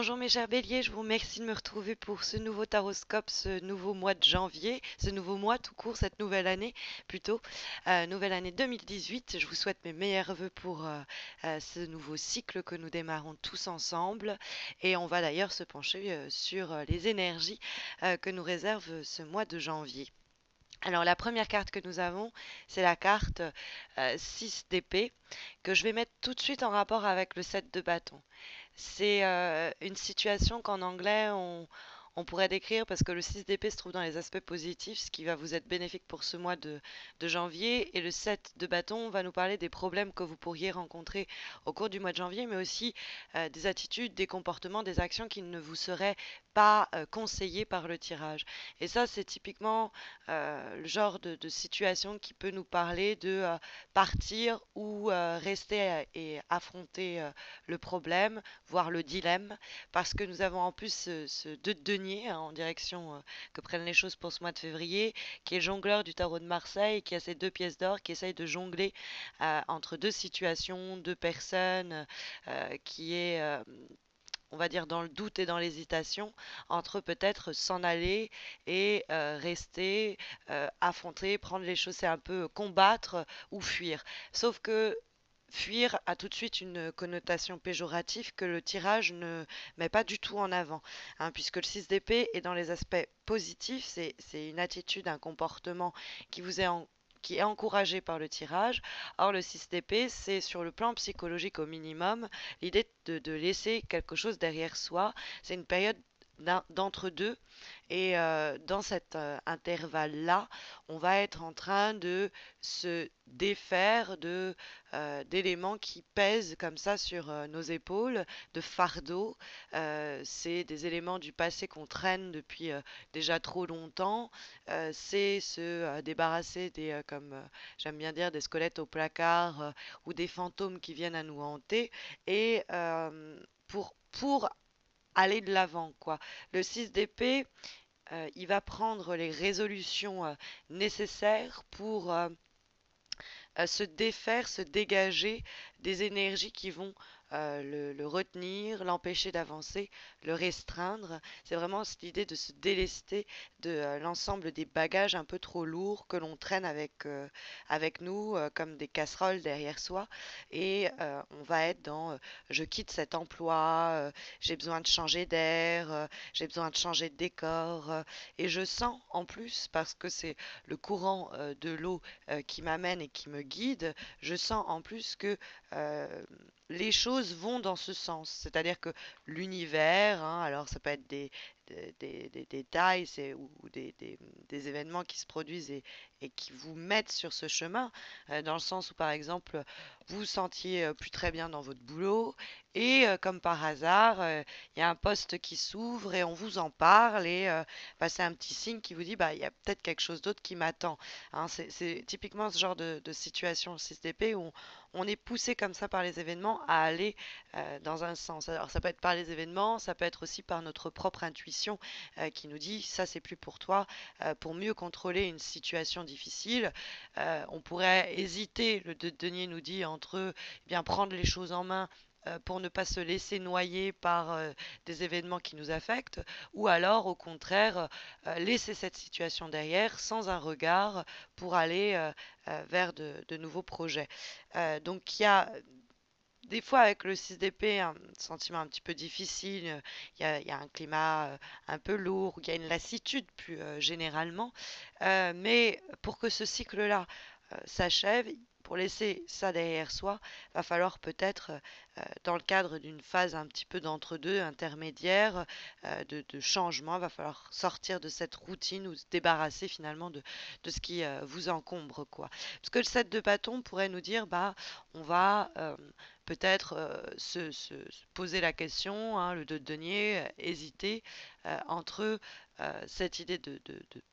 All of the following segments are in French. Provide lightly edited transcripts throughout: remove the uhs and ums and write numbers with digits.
Bonjour mes chers béliers, je vous remercie de me retrouver pour ce nouveau taroscope, ce nouveau mois de janvier, ce nouveau mois tout court, cette nouvelle année plutôt, nouvelle année 2018. Je vous souhaite mes meilleurs vœux pour ce nouveau cycle que nous démarrons tous ensemble et on va d'ailleurs se pencher sur les énergies que nous réserve ce mois de janvier. Alors la première carte que nous avons, c'est la carte 6 d'épée que je vais mettre tout de suite en rapport avec le 7 de bâton. C'est une situation qu'en anglais on pourrait décrire parce que le 6 d'épée se trouve dans les aspects positifs, ce qui va vous être bénéfique pour ce mois de janvier. Et le 7 de bâton va nous parler des problèmes que vous pourriez rencontrer au cours du mois de janvier, mais aussi des attitudes, des comportements, des actions qui ne vous seraient pas conseillées par le tirage. Et ça, c'est typiquement le genre de situation qui peut nous parler de partir ou rester et affronter le problème, voire le dilemme, parce que nous avons en plus ce deux de denier hein, en direction que prennent les choses pour ce mois de février, qui est le jongleur du tarot de Marseille, qui a ses deux pièces d'or, qui essaye de jongler entre deux situations, deux personnes, qui est on va dire dans le doute et dans l'hésitation entre peut-être s'en aller et rester, affronter, prendre les choses, c'est un peu combattre ou fuir. Sauf que fuir a tout de suite une connotation péjorative que le tirage ne met pas du tout en avant, hein, puisque le 6 d'épée est dans les aspects positifs, c'est une attitude, un comportement qui vous est qui est encouragé par le tirage. Or, le 6 d'épée, c'est sur le plan psychologique au minimum, l'idée de laisser quelque chose derrière soi. C'est une période d'entre-deux. Et dans cet intervalle-là, on va être en train de se défaire d'éléments qui pèsent comme ça sur nos épaules, de fardeaux. C'est des éléments du passé qu'on traîne depuis déjà trop longtemps. C'est se débarrasser des, comme j'aime bien dire, des squelettes au placard ou des fantômes qui viennent à nous hanter. Et pour aller de l'avant, quoi. Le 6 d'épée, il va prendre les résolutions nécessaires pour se défaire, se dégager des énergies qui vont le retenir, l'empêcher d'avancer, le restreindre. C'est vraiment cette idée de se délester de l'ensemble des bagages un peu trop lourds que l'on traîne avec nous, comme des casseroles derrière soi. Et on va être dans je quitte cet emploi, j'ai besoin de changer d'air, j'ai besoin de changer de décor. Et je sens en plus, parce que c'est le courant de l'eau qui m'amène et qui me guide, je sens en plus que euh, les choses vont dans ce sens. C'est-à-dire que l'univers, hein, alors ça peut être des détails ou des événements qui se produisent et qui vous mettent sur ce chemin, dans le sens où par exemple vous vous sentiez plus très bien dans votre boulot et comme par hasard, il y a un poste qui s'ouvre et on vous en parle et bah, c'est un petit signe qui vous dit bah il y a peut-être quelque chose d'autre qui m'attend. Hein, c'est typiquement ce genre de situation 6DP où on est poussé comme ça par les événements à aller dans un sens. Alors ça peut être par les événements, ça peut être aussi par notre propre intuition qui nous dit ça c'est plus pour toi. Pour mieux contrôler une situation difficile, on pourrait hésiter, le denier nous dit, entre eh bien prendre les choses en main pour ne pas se laisser noyer par des événements qui nous affectent, ou alors au contraire laisser cette situation derrière sans un regard pour aller vers de nouveaux projets. Donc il y a des fois avec le 6 d'épée un sentiment un petit peu difficile, il y a un climat un peu lourd, il y a une lassitude plus généralement, mais pour que ce cycle-là s'achève, pour laisser ça derrière soi, va falloir peut-être, dans le cadre d'une phase un petit peu d'entre-deux, intermédiaire, de changement, va falloir sortir de cette routine ou se débarrasser finalement de ce qui vous encombre, quoi. Parce que le 7 de bâton pourrait nous dire, bah, on va peut-être se poser la question, hein, le 2 de denier, hésiter entre cette idée de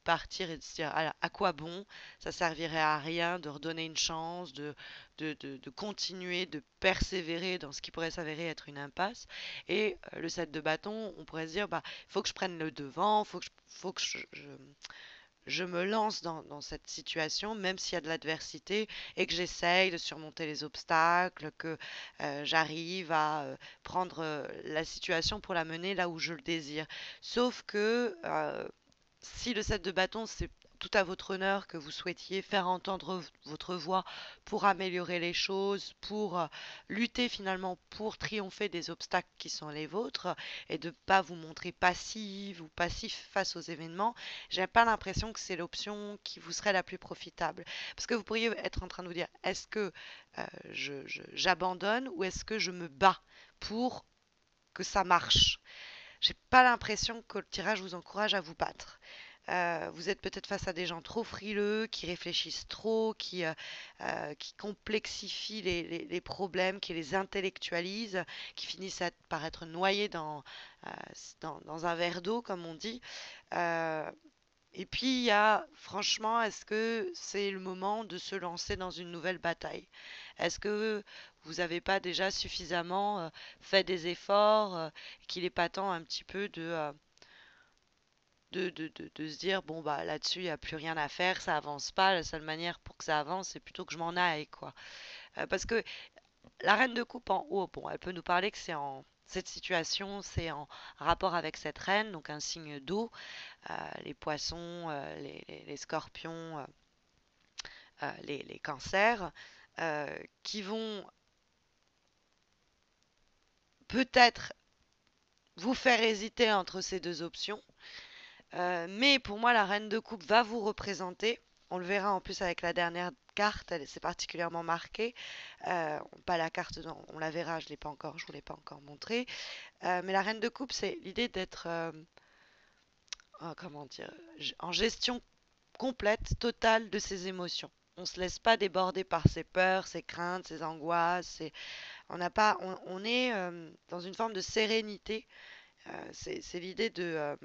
partir et de se dire à quoi bon, ça servirait à rien de redonner une chance, de continuer, de persévérer dans ce qui pourrait s'avérer être une impasse. Et le 7 de bâton, on pourrait se dire, bah, il faut que je prenne le devant, faut que je me lance dans cette situation, même s'il y a de l'adversité, et que j'essaye de surmonter les obstacles, que j'arrive à prendre la situation pour la mener là où je le désire. Sauf que si le set de bâton, c'est tout à votre honneur que vous souhaitiez faire entendre votre voix pour améliorer les choses, pour lutter finalement pour triompher des obstacles qui sont les vôtres et de ne pas vous montrer passive ou passif face aux événements, j'ai pas l'impression que c'est l'option qui vous serait la plus profitable. Parce que vous pourriez être en train de vous dire, est-ce que j'abandonne ou est-ce que je me bats pour que ça marche? J'ai pas l'impression que le tirage vous encourage à vous battre. Vous êtes peut-être face à des gens trop frileux, qui réfléchissent trop, qui complexifient les problèmes, qui les intellectualisent, qui finissent par être noyés euh, dans un verre d'eau, comme on dit. Euh, et puis, il y a, franchement, est-ce que c'est le moment de se lancer dans une nouvelle bataille? Est-ce que vous n'avez pas déjà suffisamment fait des efforts, qu'il est pas temps un petit peu de se dire, bon, bah là-dessus, il n'y a plus rien à faire, ça avance pas, la seule manière pour que ça avance, c'est plutôt que je m'en aille, quoi. Parce que la reine de coupe en haut, bon, elle peut nous parler que c'est en... Cette situation, c'est en rapport avec cette reine, donc un signe d'eau, les poissons, les scorpions, les cancers, qui vont peut-être vous faire hésiter entre ces deux options. Mais pour moi, la reine de coupe va vous représenter. On le verra en plus avec la dernière carte, c'est particulièrement marqué. Pas la carte, non, on la verra, je l'ai pas encore, je vous l'ai pas encore montré. Mais la reine de coupe, c'est l'idée d'être, comment dire, en gestion complète, totale de ses émotions. On ne se laisse pas déborder par ses peurs, ses craintes, ses angoisses. On n'a pas, on est dans une forme de sérénité. C'est l'idée de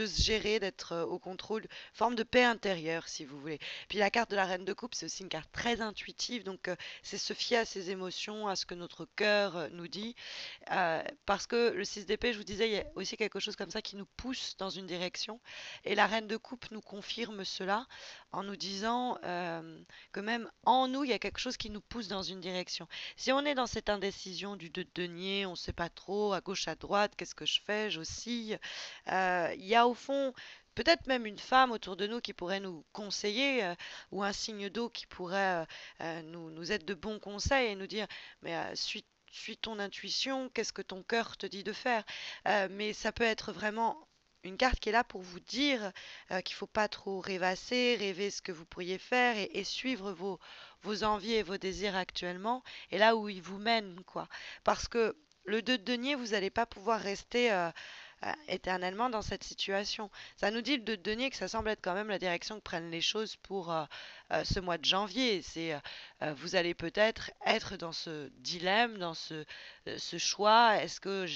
se gérer, d'être au contrôle, forme de paix intérieure si vous voulez. Puis la carte de la reine de coupe, c'est aussi une carte très intuitive, donc c'est se fier à ses émotions, à ce que notre cœur nous dit. Parce que le 6 d'épée, je vous disais, il y a aussi quelque chose comme ça qui nous pousse dans une direction. Et la reine de coupe nous confirme cela en nous disant que même en nous, il y a quelque chose qui nous pousse dans une direction. Si on est dans cette indécision du 2 de denier, on ne sait pas trop, à gauche, à droite, qu'est-ce que je fais, j'oscille. Il y a au fond peut-être même une femme autour de nous qui pourrait nous conseiller ou un signe d'eau qui pourrait nous être de bons conseils et nous dire mais suis ton intuition, qu'est-ce que ton cœur te dit de faire. Mais ça peut être vraiment une carte qui est là pour vous dire qu'il ne faut pas trop rêvasser, rêver ce que vous pourriez faire et suivre vos envies et vos désirs actuellement et là où ils vous mènent, quoi. Parce que le 2 de denier, vous n'allez pas pouvoir rester éternellement dans cette situation. Ça nous dit le 2 de denier que ça semble être quand même la direction que prennent les choses pour ce mois de janvier. Vous allez peut-être être dans ce dilemme, dans ce choix. Est-ce que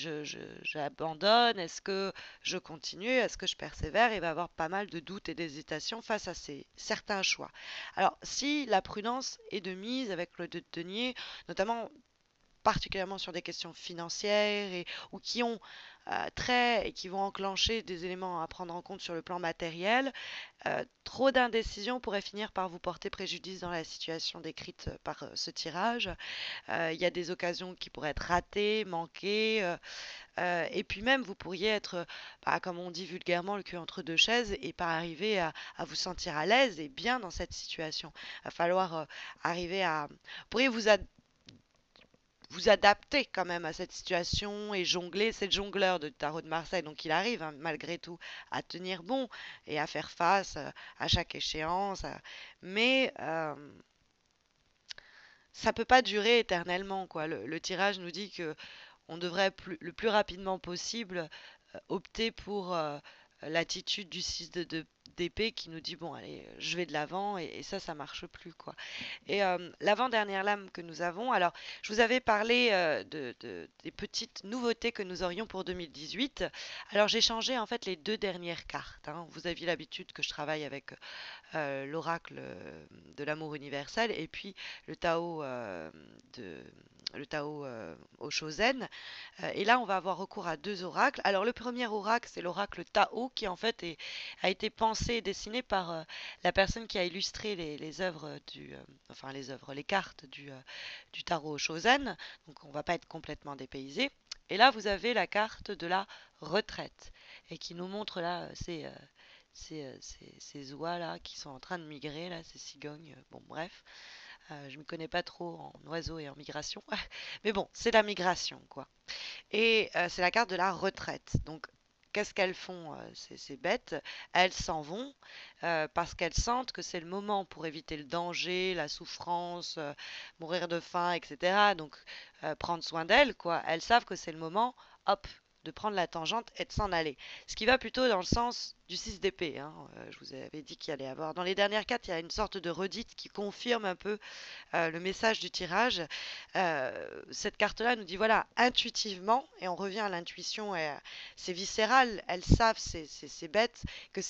j'abandonne? Est-ce que je continue? Est-ce que je persévère? Il va y avoir pas mal de doutes et d'hésitations face à certains choix. Alors, si la prudence est de mise avec le 2 de denier, notamment particulièrement sur des questions financières ou qui ont trait et qui vont enclencher des éléments à prendre en compte sur le plan matériel, trop d'indécision pourrait finir par vous porter préjudice dans la situation décrite par ce tirage. Il y a des occasions qui pourraient être ratées, manquées, et puis même vous pourriez être, comme on dit vulgairement, le cul entre deux chaises et pas arriver à vous sentir à l'aise et bien dans cette situation. Il va falloir arriver à... Vous pourriez vous adapter quand même à cette situation et jongler. C'est le jongleur de Tarot de Marseille, donc il arrive malgré tout à tenir bon et à faire face à chaque échéance. Mais ça peut pas durer éternellement, quoi. Le tirage nous dit que on devrait le plus rapidement possible opter pour l'attitude du 6 d'épée qui nous dit bon allez je vais de l'avant et ça marche plus quoi. Et l'avant-dernière lame que nous avons, alors je vous avais parlé des petites nouveautés que nous aurions pour 2018. Alors j'ai changé en fait les deux dernières cartes, hein. Vous aviez l'habitude que je travaille avec l'oracle de l'amour universel et puis le Tao de le Tao au Shozen. Et là, on va avoir recours à deux oracles. Alors, le premier oracle, c'est l'oracle Tao, qui en fait a été pensé et dessiné par la personne qui a illustré les œuvres enfin les œuvres, les cartes du tarot Shozen. Donc, on va pas être complètement dépaysé. Et là, vous avez la carte de la retraite et qui nous montre là ces oies là qui sont en train de migrer là, ces cigognes. Bon, bref. Je ne me connais pas trop en oiseaux et en migration. Mais bon, c'est la migration, quoi. Et c'est la carte de la retraite. Donc, qu'est-ce qu'elles font, ces bêtes? Elles s'en vont parce qu'elles sentent que c'est le moment pour éviter le danger, la souffrance, mourir de faim, etc. Donc, prendre soin d'elles, quoi. Elles savent que c'est le moment, hop, de prendre la tangente et de s'en aller. Ce qui va plutôt dans le sens du 6 d'épée, hein. Je vous avais dit qu'il allait y avoir. Dans les dernières cartes, il y a une sorte de redite qui confirme un peu le message du tirage. Cette carte-là nous dit voilà, intuitivement, et on revient à l'intuition, c'est viscéral, elles savent, ces bêtes, que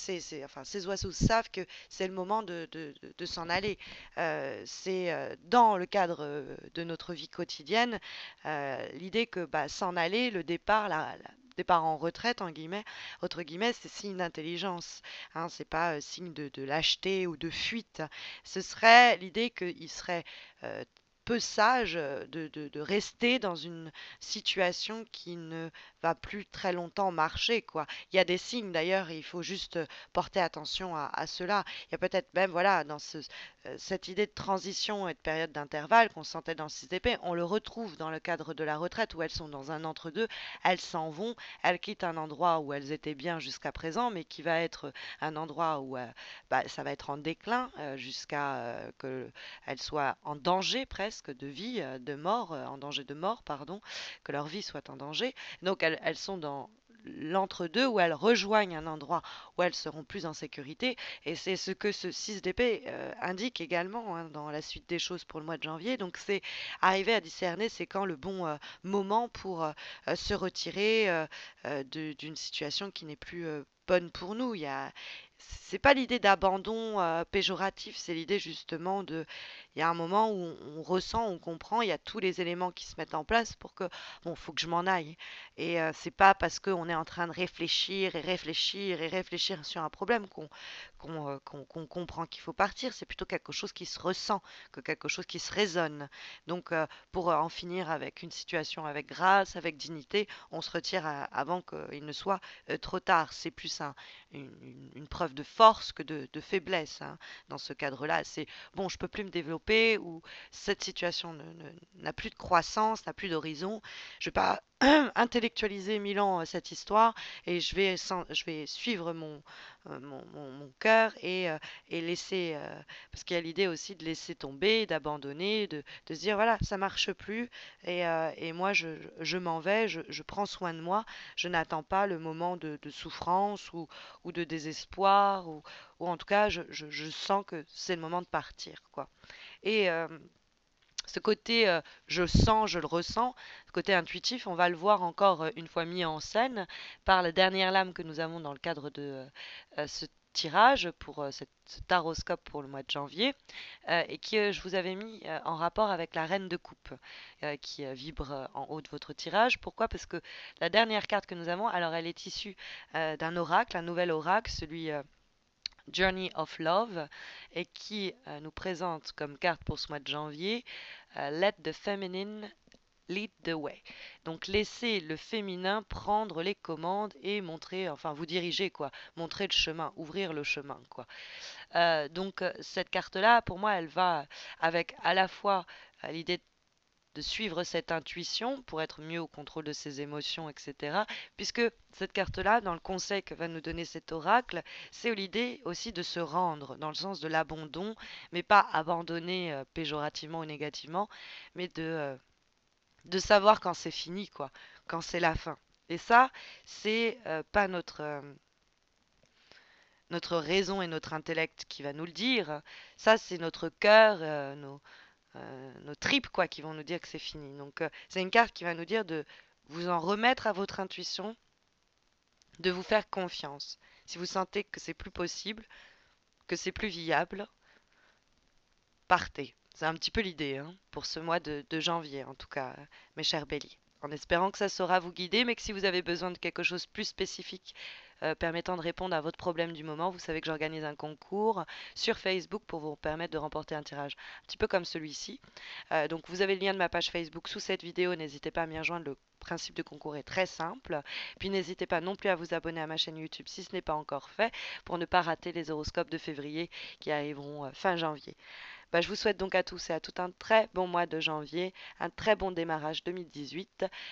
enfin, ces oiseaux savent que c'est le moment de s'en aller. C'est dans le cadre de notre vie quotidienne, l'idée que bah, s'en aller, le départ, départ en retraite, en guillemets, entre guillemets, c'est signe d'intelligence. Hein, c'est pas signe de lâcheté ou de fuite. Ce serait l'idée qu'il serait euh, peu sage de rester dans une situation qui ne va plus très longtemps marcher, quoi. Il y a des signes d'ailleurs, et il faut juste porter attention à cela. Il y a peut-être même, voilà, dans cette idée de transition et de période d'intervalle qu'on sentait dans 6 épées, on le retrouve dans le cadre de la retraite où elles sont dans un entre-deux, elles s'en vont, elles quittent un endroit où elles étaient bien jusqu'à présent, mais qui va être un endroit où bah, ça va être en déclin jusqu'à qu'elles soient en danger presque de vie, de mort, en danger de mort, pardon, que leur vie soit en danger. Donc elles sont dans l'entre-deux où elles rejoignent un endroit où elles seront plus en sécurité. Et c'est ce que ce 6 d'épée indique également hein, dans la suite des choses pour le mois de janvier. Donc c'est arriver à discerner c'est quand le bon moment pour se retirer d'une situation qui n'est plus bonne pour nous. C'est pas l'idée d'abandon péjoratif, c'est l'idée justement il y a un moment où on ressent, on comprend, il y a tous les éléments qui se mettent en place pour que, bon, faut que je m'en aille. Et c'est pas parce qu'on est en train de réfléchir et réfléchir et réfléchir sur un problème qu'on comprend qu'il faut partir. C'est plutôt quelque chose qui se ressent, que quelque chose qui se résonne. Donc, pour en finir avec une situation avec grâce, avec dignité, on se retire avant qu'il ne soit trop tard. C'est plus une preuve de force que de faiblesse. Hein. Dans ce cadre-là, c'est bon, je peux plus me développer ou cette situation n'a plus de croissance, n'a plus d'horizon. Je vais pas intellectualiser mille ans cette histoire et je vais suivre mon cœur et laisser, parce qu'il y a l'idée aussi de laisser tomber, d'abandonner, de se dire voilà, ça marche plus et moi je m'en vais, je prends soin de moi, je n'attends pas le moment de souffrance ou de désespoir ou en tout cas je sens que c'est le moment de partir quoi. Et ce côté je sens, je le ressens, ce côté intuitif, on va le voir encore une fois mis en scène par la dernière lame que nous avons dans le cadre de ce tirage pour ce taroscope pour le mois de janvier et que je vous avais mis en rapport avec la reine de coupe qui vibre en haut de votre tirage. Pourquoi? Parce que la dernière carte que nous avons, alors elle est issue d'un oracle, un nouvel oracle, celui Journey of Love, et qui nous présente comme carte pour ce mois de janvier Let the Feminine Lead the Way. Donc laissez le féminin prendre les commandes et montrer, enfin vous diriger quoi, montrer le chemin, ouvrir le chemin quoi. Donc cette carte-là, pour moi, elle va avec à la fois l'idée de suivre cette intuition pour être mieux au contrôle de ses émotions, etc. Puisque cette carte-là, dans le conseil que va nous donner cet oracle, c'est l'idée aussi de se rendre, dans le sens de l'abandon, mais pas abandonner péjorativement ou négativement, mais de savoir quand c'est fini, quoi, quand c'est la fin. Et ça, c'est pas notre raison et notre intellect qui va nous le dire. Ça, c'est notre cœur, nos tripes quoi qui vont nous dire que c'est fini. Donc c'est une carte qui va nous dire de vous en remettre à votre intuition, de vous faire confiance. Si vous sentez que c'est plus possible, que c'est plus viable, partez. C'est un petit peu l'idée, hein, pour ce mois de janvier, en tout cas, mes chers béliers. En espérant que ça saura vous guider, mais que si vous avez besoin de quelque chose de plus spécifique permettant de répondre à votre problème du moment, vous savez que j'organise un concours sur Facebook pour vous permettre de remporter un tirage un petit peu comme celui-ci. Donc vous avez le lien de ma page Facebook sous cette vidéo, n'hésitez pas à m'y rejoindre. Le principe de concours est très simple. Puis n'hésitez pas non plus à vous abonner à ma chaîne YouTube si ce n'est pas encore fait pour ne pas rater les horoscopes de février qui arriveront fin janvier. Bah, je vous souhaite donc à tous et à toutes un très bon mois de janvier, un très bon démarrage 2018